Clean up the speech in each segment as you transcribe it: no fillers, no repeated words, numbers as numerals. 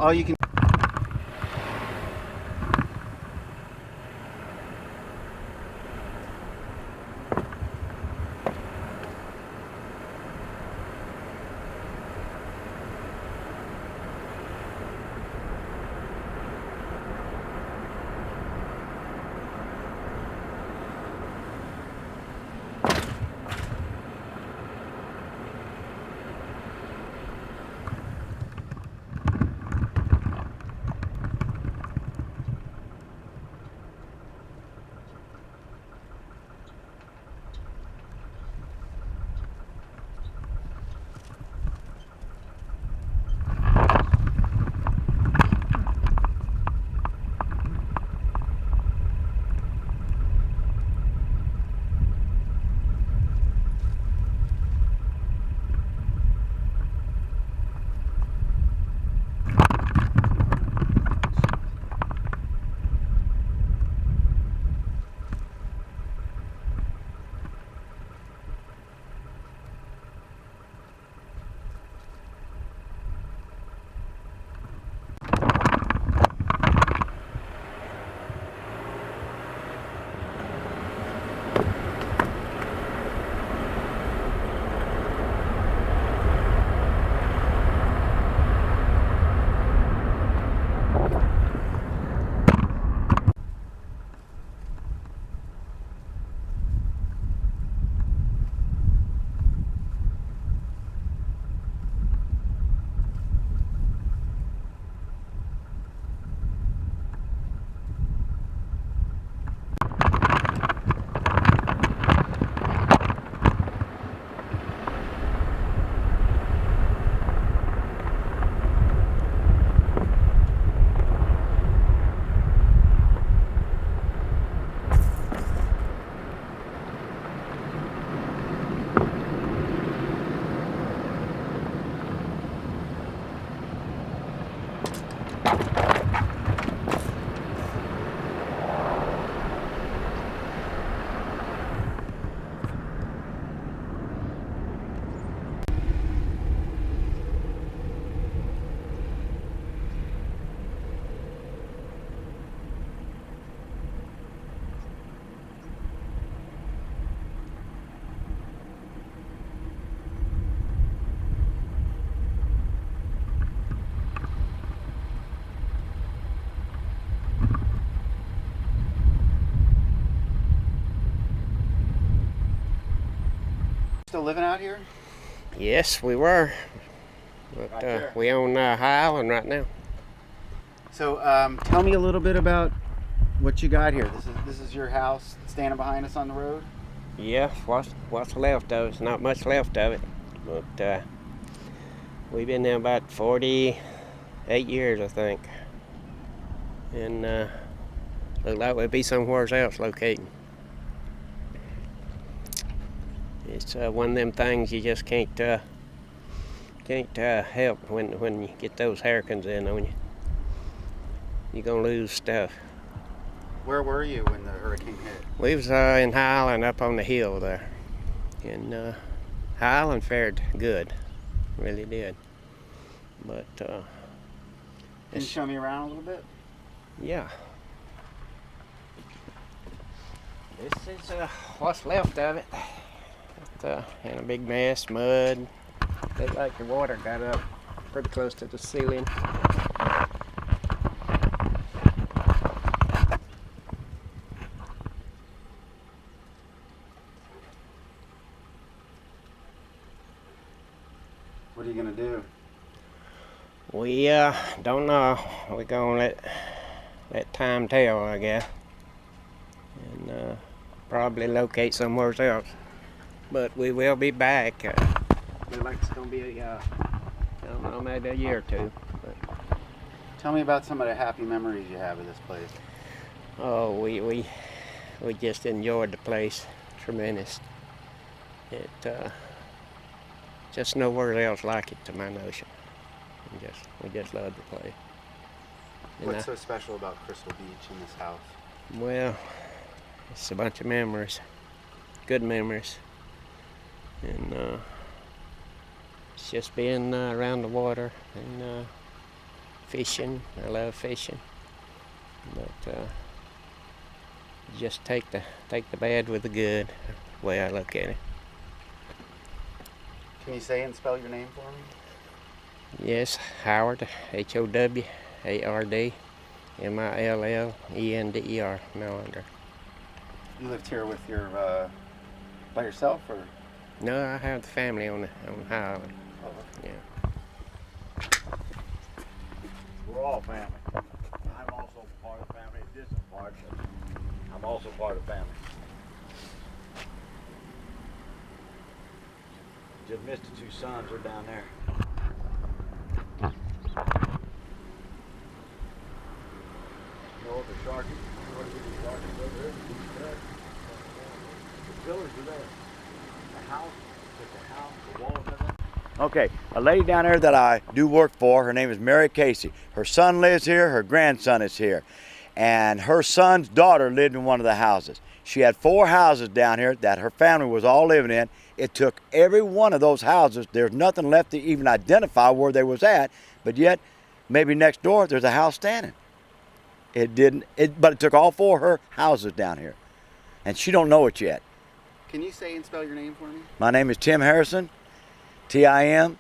all you can. Still living out here? Yes, we were, but Right we own High Island right now. So tell me a little bit about what you got here. This is your house standing behind us on the road? Yeah, what's left of it? It's not much left of it, but we've been there about 48 years, I think, and look like we'll be somewhere else locating. It's one of them things you just can't help when you get those hurricanes in on you. You're gonna lose stuff. Where were you when the hurricane hit? We was in High Island up on the hill there, and High Island fared good, really did. But can you show me around a little bit? Yeah. This is what's left of it. In a big mess, mud. Looked like the water got up pretty close to the ceiling. What are you gonna do? We don't know. We're gonna let time tell, I guess, and probably locate somewhere else. But we will be back. Looks like it's gonna be I don't know, maybe a year or two. But Tell me about some of the happy memories you have of this place. oh, we just enjoyed the place tremendous. It just nowhere else like it, to my notion. We just love the place. And What's so special about Crystal Beach and this house? well, it's a bunch of memories, good memories, and it's just being around the water and fishing. I love fishing, but just take the bad with the good, the way I look at it. Can you say and spell your name for me? Yes, Howard, Howard, Millender. Millender. You lived here with your by yourself, or? No, I have the family on High Island. Oh, okay. Yeah. We're all family. I'm also part of the family, a distant part, but I'm also part of the family. Just missed the two sons, they're down there. No, the sharky. What is the sharky over there? The pillars are there. The house, just the house, the walls, everything. Okay, a lady down there that I do work for, her name is Mary Casey. Her son lives here, her grandson is here. And her son's daughter lived in one of the houses. She had 4 houses down here that her family was all living in. It took every one of those houses. There's nothing left to even identify where they was at, but yet maybe next door there's a house standing. But it took all 4 of her houses down here. And she don't know it yet. Can you say and spell your name for me? My name is Tim Harrison, Timharrison,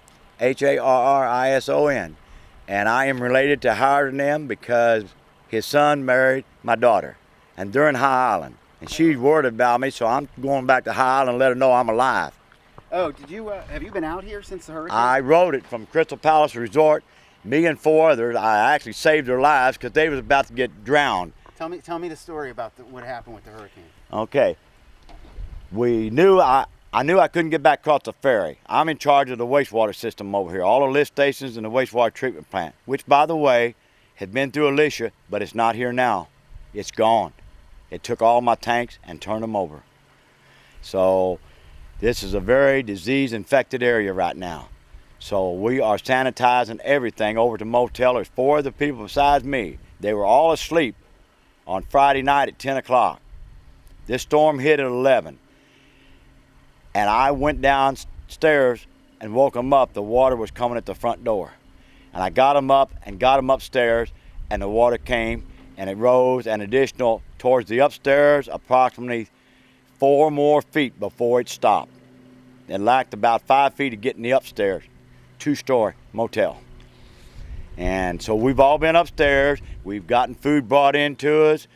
and I am related to Howard and them because his son married my daughter, and they're in High Island, and she's worried about me, so I'm going back to High Island and let her know I'm alive. Oh, did you? Have you been out here since the hurricane? I rode it from Crystal Palace Resort. Me and 4 others. I actually saved their lives because they was about to get drowned. Tell me the story about what happened with the hurricane. Okay. We knew I knew I couldn't get back across the ferry. I'm in charge of the wastewater system over here, all the lift stations and the wastewater treatment plant, which, by the way, had been through Alicia, but it's not here now. It's gone. It took all my tanks and turned them over. So this is a very disease-infected area right now. So we are sanitizing everything over to motel. There's 4 other people besides me. They were all asleep on Friday night at 10 o'clock. This storm hit at 11. And I went downstairs and woke them up. The water was coming at the front door. And I got them up and got them upstairs, and the water came and it rose an additional towards the upstairs, approximately 4 more feet before it stopped. It lacked about 5 feet of getting the upstairs, 2-story motel. And so we've all been upstairs. We've gotten food brought in to us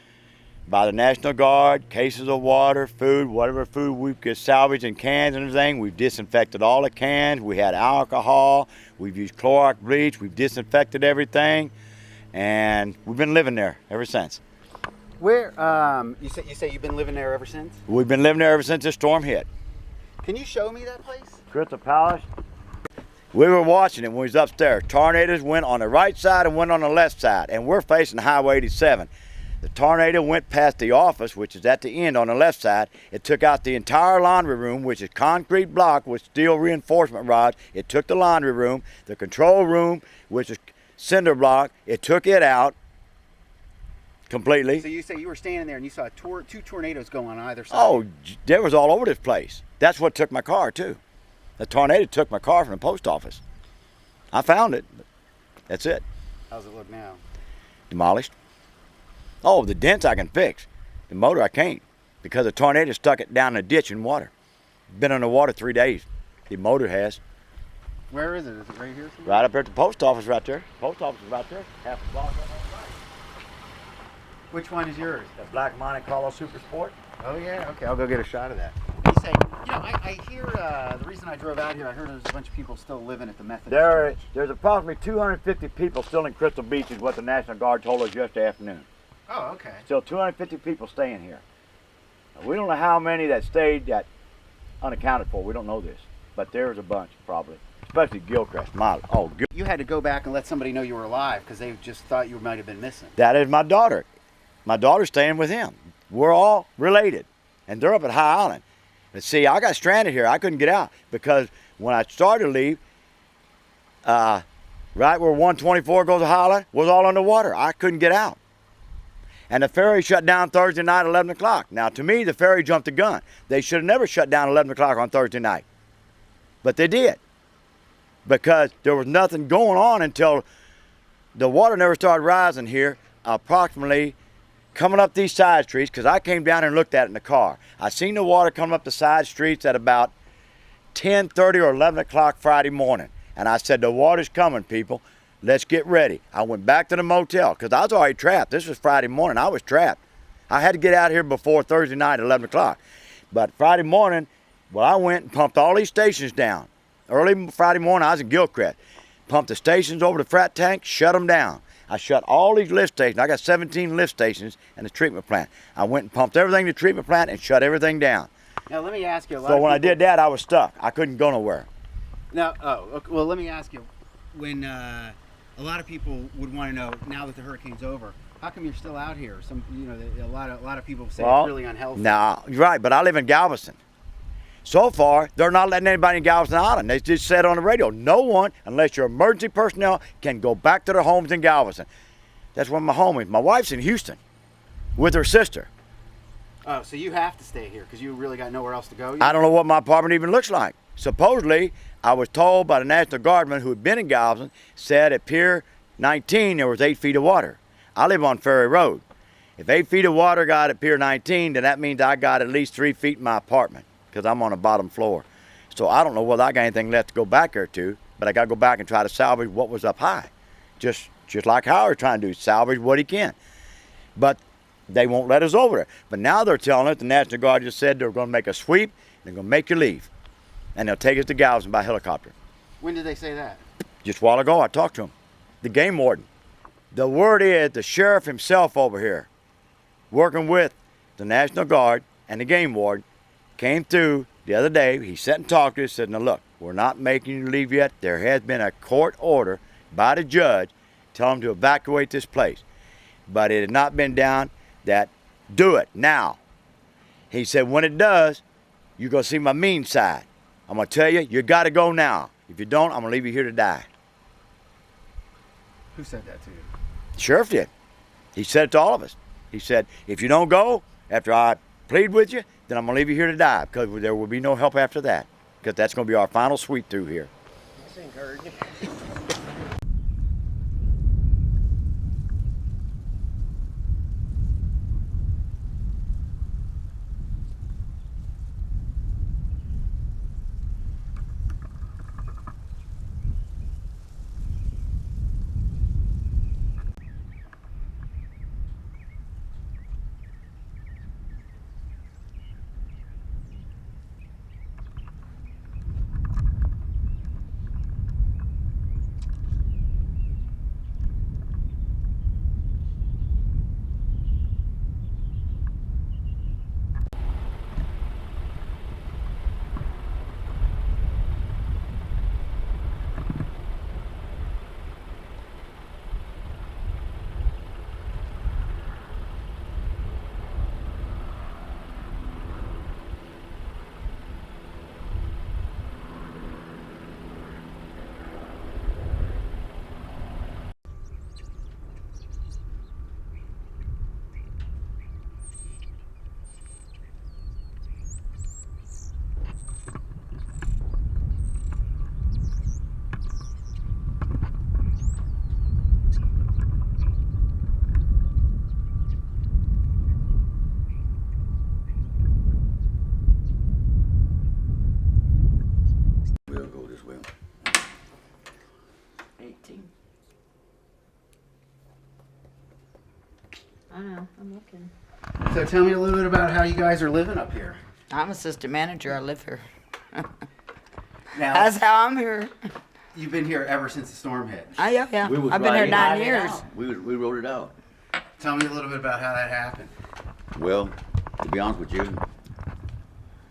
by the National Guard, cases of water, food, whatever food we could salvage in cans and everything. We've disinfected all the cans. We had alcohol. We've used Clorox bleach. We've disinfected everything. And we've been living there ever since. Where you say you've been living there ever since? We've been living there ever since the storm hit. Can you show me that place? Crystal Palace. We were watching it when we was upstairs. Tornadoes went on the right side and went on the left side, and we're facing Highway 87. The tornado went past the office, which is at the end on the left side. It took out the entire laundry room, which is concrete block with steel reinforcement rods. It took the laundry room, the control room, which is cinder block. It took it out completely. So you say you were standing there and you saw 2 tornadoes go on either side. Oh, there was all over this place. That's what took my car too. The tornado took my car from the post office. I found it. That's it. How's it look now? Demolished. Oh, the dents I can fix. The motor I can't because the tornado stuck it down in a ditch in water. Been in the water 3 days. The motor has. Where is it? Is it right here somewhere? Right up there at the post office right there. Post office is right there. Half a block on that side. Which one is yours? The black Monte Carlo Super Sport. Oh yeah, okay, I'll go get a shot of that. You say, I hear, the reason I drove out here, I heard there's a bunch of people still living at the Methodist Church. There's approximately 250 people still in Crystal Beach is what the National Guard told us yesterday afternoon. Oh, okay. Still 250 people staying here. We don't know how many that stayed that unaccounted for. We don't know this, but there's a bunch probably, especially Gilchrist. You had to go back and let somebody know you were alive because they just thought you might have been missing. That is my daughter. My daughter's staying with him. We're all related, and they're up at High Island. But see, I got stranded here. I couldn't get out because when I started to leave, right where 124 goes to High Island was all underwater. I couldn't get out. And the ferry shut down Thursday night at 11 o'clock. Now, to me, the ferry jumped the gun. They should have never shut down at 11 o'clock on Thursday night. But they did. Because there was nothing going on until the water never started rising here approximately coming up these side streets, because I came down and looked at it in the car. I seen the water coming up the side streets at about 10:30 or 11 o'clock Friday morning. And I said, the water's coming, people. Let's get ready. I went back to the motel because I was already trapped. This was Friday morning. I was trapped. I had to get out here before Thursday night at 11 o'clock. But Friday morning, well, I went and pumped all these stations down. Early Friday morning, I was in Gilchrist. Pumped the stations over the frat tank, shut them down. I shut all these lift stations. I got 17 lift stations and the treatment plant. I went and pumped everything to the treatment plant and shut everything down. Now let me ask you. So when I did that, I was stuck. I couldn't go nowhere. Now, okay, well, let me ask you. When a lot of people would want to know, now that the hurricane's over, how come you're still out here? A lot of people say it's really unhealthy. Nah, you're right, but I live in Galveston. So far, they're not letting anybody in Galveston Island. They just said on the radio, no one, unless you're emergency personnel, can go back to their homes in Galveston. That's where my home is. My wife's in Houston with her sister. Oh, so you have to stay here because you really got nowhere else to go? I don't know what my apartment even looks like. Supposedly, I was told by the National Guardman who had been in Galveston, said at Pier 19 there was 8 feet of water. I live on Ferry Road. If 8 feet of water got at Pier 19, then that means I got at least 3 feet in my apartment because I'm on the bottom floor. So I don't know whether I got anything left to go back there to, but I got to go back and try to salvage what was up high. Just like Howard's trying to do, salvage what he can. But they won't let us over there. But now they're telling us, the National Guard just said they're going to make a sweep, they're going to make you leave. And they'll take us to Galveston by helicopter. When did they say that? Just a while ago, I talked to him. The game warden. The word is the sheriff himself over here, working with the National Guard and the game warden, came through the other day. He sat and talked to us, said, now look, we're not making you leave yet. There has been a court order by the judge telling them to evacuate this place. But it had not been down that do it now. He said, when it does, you're going to see my mean side. I'm going to tell you, you got to go now. If you don't, I'm going to leave you here to die. Who said that to you? The sheriff did. He said it to all of us. He said, if you don't go, after I plead with you, then I'm going to leave you here to die because there will be no help after that. Because that's going to be our final sweep through here. That's encouraging. We'll go this way. 18. I know, I'm looking. So tell me a little bit about how you guys are living up here. I'm assistant manager, I live here. Now, That's how I'm here. you've been here ever since the storm hit. Yeah. We was I've been here riding 9 it years. We wrote it out. Tell me a little bit about how that happened. Well, to be honest with you,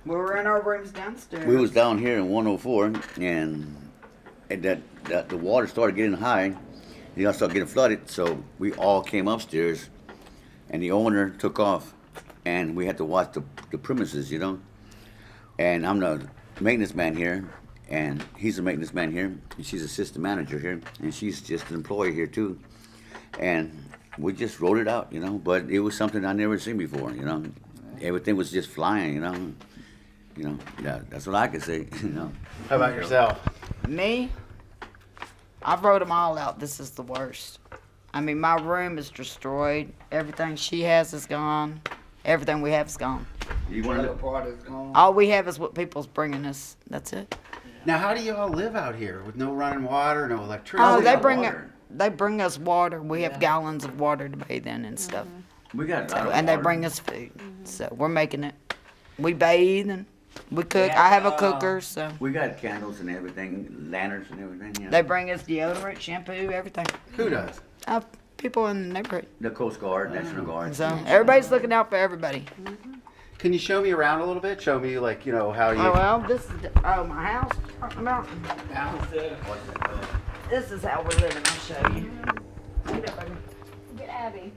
We were in our rooms downstairs. we was down here in 104, and that the water started getting high. You know, started getting flooded, so we all came upstairs, and the owner took off, and we had to watch the premises, you know. And I'm the maintenance man here, and he's the maintenance man here, and she's assistant manager here, and she's just an employee here too. And we just wrote it out, you know. But it was something I never seen before, you know. Everything was just flying, you know. You know, yeah, that's what I could say, you know. How about yourself? Me? I've wrote them all out. This is the worst. I mean, my room is destroyed. Everything she has is gone. Everything we have is gone. You want to Part is gone. All we have is what people's bringing us. That's it. Now, how do you all live out here with no running water, no electricity? Oh, they got bring water. they bring us water. We have gallons of water to bathe in and stuff. We got a So, lot of and they water. bring us food. So we're making it. We bathe and we cook. I have a cooker, so We got candles and everything, lanterns and everything. You know? they bring us deodorant, shampoo, everything. Who does? People in the neighborhood. The Coast Guard, National Guard. So everybody's looking out for everybody. Can you show me around a little bit? Show me, like, you know, how you. Oh well, this is my house. Talking about. This is how we're living. I'll show you. Get up, baby. Get Abby.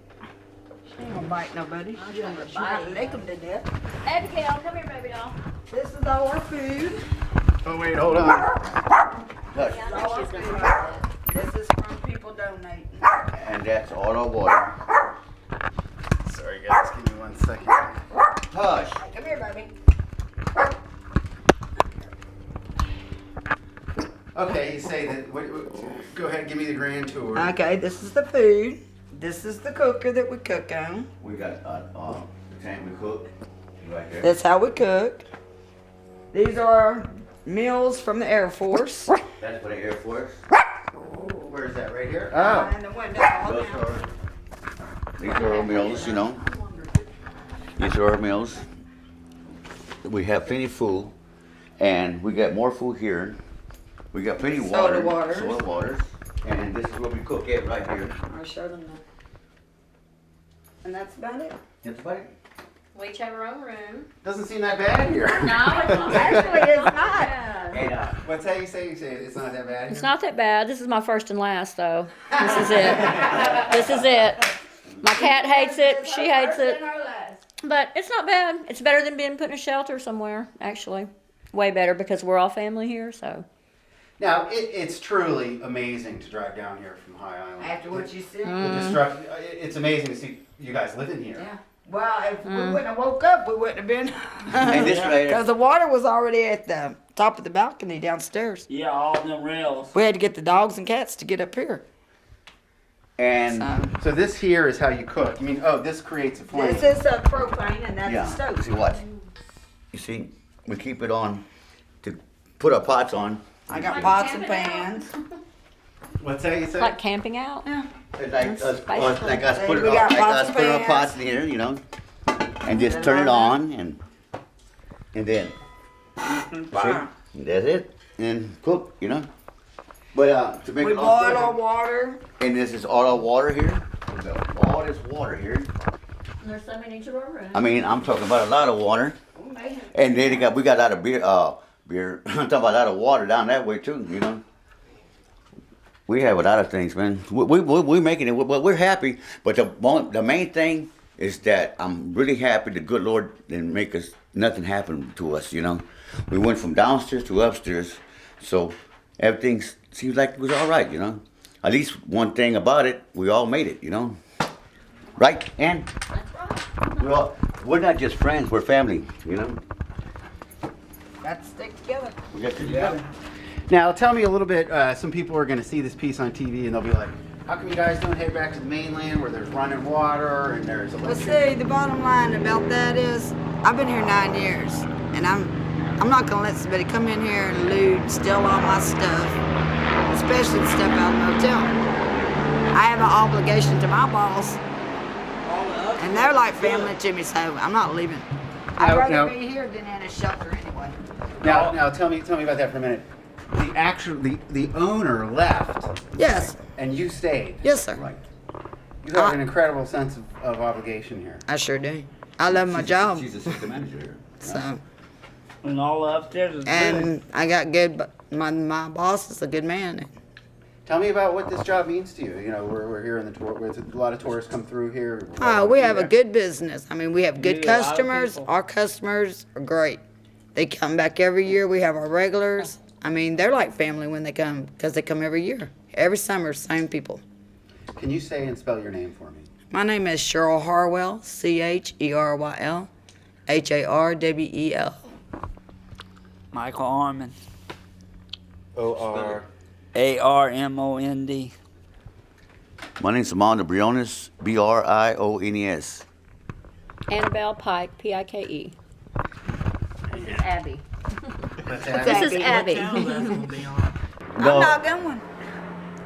She ain't gonna bite nobody. She's gonna lick them to death. Abigail, come here, baby doll. This is all our food. Oh, wait, hold on. This is all our food. This is from people donating. And that's all our water. Sorry, guys. Give me 1 second. Hush. Come here, baby. Okay, you say that. Go ahead, give me the grand tour. Okay, this is the food. This is the cooker that we cook on. We got the tank we cook right there. That's how we cook. These are meals from the Air Force. That's for the Air Force. Where is that? Right here? Oh. And the window. These are our meals, you know. These are our meals. We have plenty of food, and we got more food here. We got plenty of water. Soda waters. And this is where we cook it right here. I'll show them that. And that's about it. That's about it. We each have our own room. Doesn't seem that bad here. No, it's not. Actually, it's not. Yeah. And What's that you say? You say it's not that bad. It's not that bad. This is my first and last, though. This is it. This is it. My cat hates it. She hates it. But it's not bad. It's better than being put in a shelter somewhere, actually. Way better because we're all family here, so. Now, it's truly amazing to drive down here from High Island. After what you said. The destruction. It's amazing to see you guys living here. Yeah. Well, if we wouldn't have woke up, we wouldn't have been. And this right here. Because the water was already at the top of the balcony downstairs. Yeah, all them rails. We had to get the dogs and cats to get up here. And So this here is how you cook. You mean, this creates a flame. This is a propane and that's yeah, a stove. see what? You see, we keep it on to put our pots on. I got Like pots and camping pans. What's that you say? Like camping out? It's like us, basically- like us put, We it, got like pots us and put our pans. pots in here, you know, and just turn it on and then Fire. see, that's it, and cook, you know. But to make We it boil all our water. and this is all our water here. We got all this water here. There's some in each of our rooms. I mean, I'm talking about a lot of water. And then we got a lot of beer. I'm talking about a lot of water down that way too. You know, we have a lot of things, man. We're making it. We're happy. But the main thing is that I'm really happy. The good Lord didn't make us nothing happen to us. You know, we went from downstairs to upstairs, so everything seems like it was all right. You know, at least one thing about it, we all made it. You know, right? And we're not just friends. We're family. You know. Got to stick together. We got to together. Now, tell me a little bit. Some people are going to see this piece on TV and they'll be like, "How come you guys don't head back to the mainland where there's running water and there's Well, electricity?" see, the bottom line about that is, I've been here 9 years, and I'm not gonna let somebody come in here and loot, steal all my stuff, especially the stuff out of the motel. I have an obligation to my boss, and they're like family to me, so I'm not leaving. I'd Now- rather now- be here than in a shelter anyway. Now, tell me about that for a minute. The owner left Yes, and you stayed. yes, sir. Right. You have an incredible sense of obligation here. I sure do. I love my job, She's assistant manager here. so And all upstairs is good. and I got good. My boss is a good man. Tell me about what this job means to you. You know, we're here in the tour. A lot of tourists come through here. We have a good business. I mean, we have good Yeah, a lot of customers. people. Our customers are great. They come back every year. We have our regulars. I mean, they're like family when they come because they come every year. Every summer, same people. Can you say and spell your name for me? My name is Cheryl Harwell, CHERYL, HARWEL. Michael Armond. O-R. ARMOND. My name's Amanda Briones, Briones. Annabelle Pike, Pike. This is Abby. That's This is Abby. I'm not going.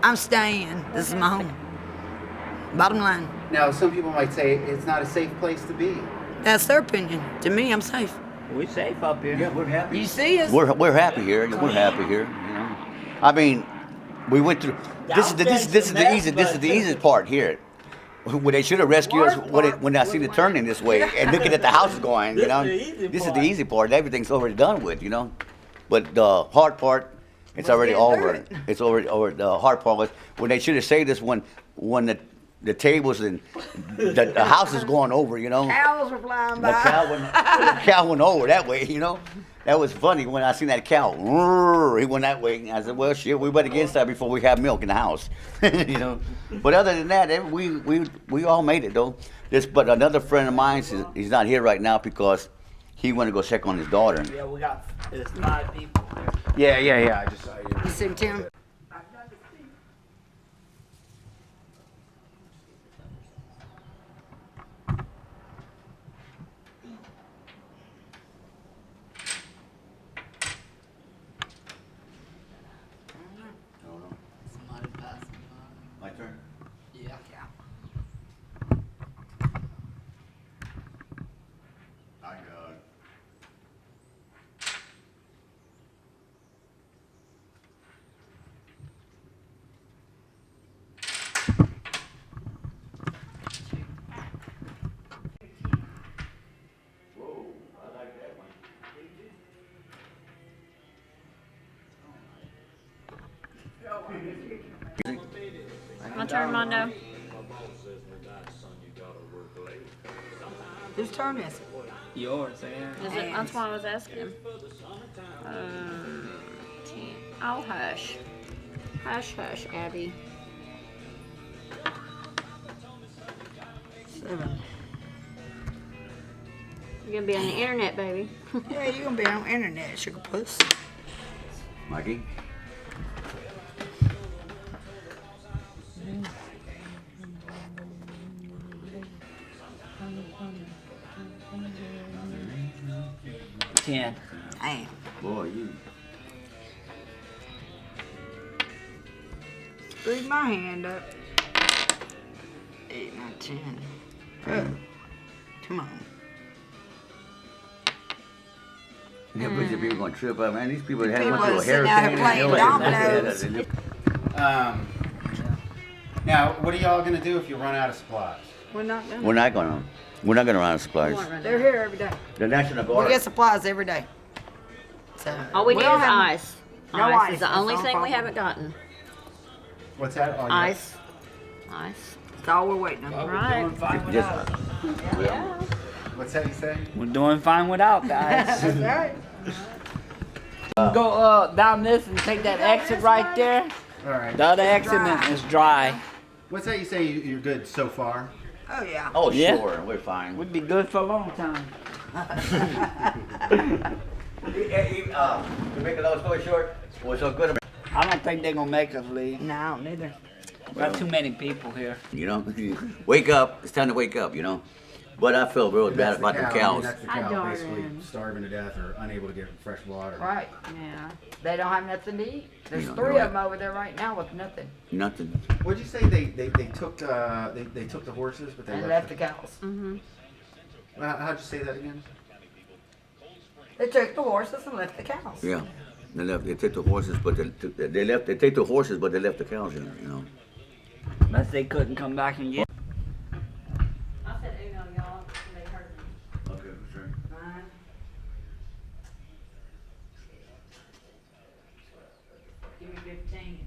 I'm staying. This is my home. Bottom line. Now, some people might say it's not a safe place to be. That's their opinion. To me, I'm safe. We safe up here. Yeah, we're happy. You see us? We're happy here. We're happy here. You know, I mean, we went through. This is the easiest part here. When they should have rescued us when I see the turning this way and looking at the houses going. You know, this is the easy part. Everything's already done with. You know, but the hard part, it's already over. It's already over. The hard part was when they should have saved us when the tables and the house is going over, you know. Cows were flying The by. cow went over that way, you know. That was funny when I seen that cow. He went that way. I said, well, shit, we better get inside before we have milk in the house, you know. But other than that, we all made it, though. But another friend of mine, he's not here right now because he went to go check on his daughter. Yeah, there's 5 people there. Yeah. You see Tim? Somebody passing My turn. by. Yeah. I got it. Whoa, I like that one. My turn, Mondo. Whose turn is it? Yours, yeah. Is it? That's why I was asking him. 10. Oh, hush. Hush, hush, Abby. 7. You're gonna be on the internet, baby. Yeah, you're gonna be on the internet, sugar puss. Mikey? Ten. Damn. Boy, you. Screwed my hand up. 8, 9, 10. Oh. Come on. Yeah, but you people gonna trip up, man. These people had People went through a sitting out hurricane. here playing dominoes. Now, what are y'all gonna do if you run out of supplies? We're not gonna. We're not gonna run out of supplies. They're here every day. The National We Guard. get supplies every day. So All we need is don't have- ice. No Ice ice, is the that's only all thing we problem. haven't gotten. What's that? Oh, Ice. Ice. That's all we're waiting on. Right. Doing fine Just, without. What's that you say? We're doing fine without, guys. That's right. Go down this and take that exit right there. All right. The other exit is dry. What's that you say? You're good so far. Oh yeah. oh, Yeah. sure, we're fine. We'd be good for a long time. To make a long story short, we're so good. I don't think they're gonna make us leave. No, neither. Got too many people here. You know, wake up. It's time to wake up. You know, but I feel real bad about the I mean, cows. that's the Hi, cow basically darling. starving to death or unable to get fresh water. Right. Yeah. They don't have nothing to eat. There's You know, 3 right. of them over there right now with nothing. Nothing. What'd you say? They took they took the horses, but they And left left the cows. Mm-hmm. How'd you say that again? They took the horses and left the cows. Yeah, they left. They took the horses, but they left. They take the horses, but they left the cows in there. You know. Unless they couldn't come back and get. I said email y'all. They heard me. Okay, for sure. Give me 15.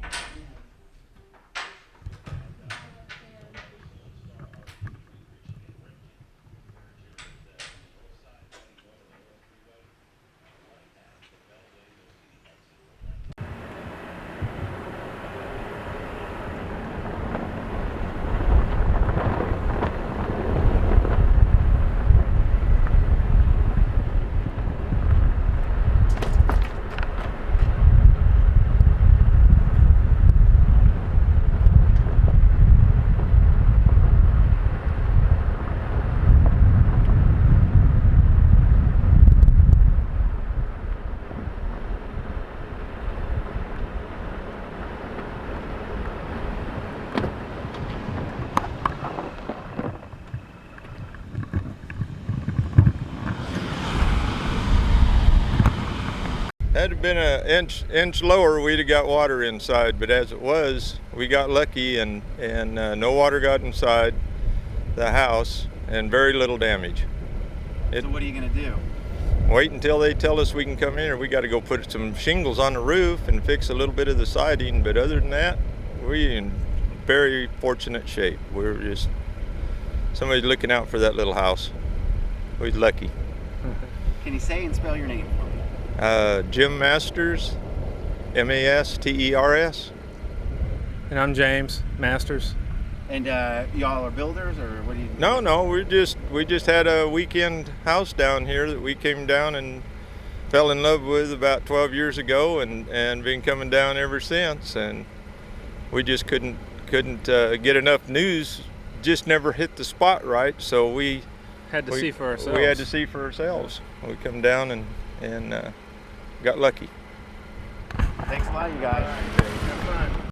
had it been an inch lower, we'd have got water inside. But as it was, we got lucky, and no water got inside the house, and very little damage. So what are you gonna do? Wait until they tell us we can come in, or we got to go put some shingles on the roof and fix a little bit of the siding. But other than that, we're in very fortunate shape. We're just somebody's looking out for that little house. We're lucky. Can you say and spell your name for me? Jim Masters, Masters. And I'm James Masters. And y'all are builders, or what do you? No, we just had a weekend house down here that we came down and fell in love with about 12 years ago, and been coming down ever since. And we just couldn't get enough news. Just never hit the spot right, so we had to see for ourselves. We had to see for ourselves. We come down and got lucky. Thanks a lot, you guys. Have fun.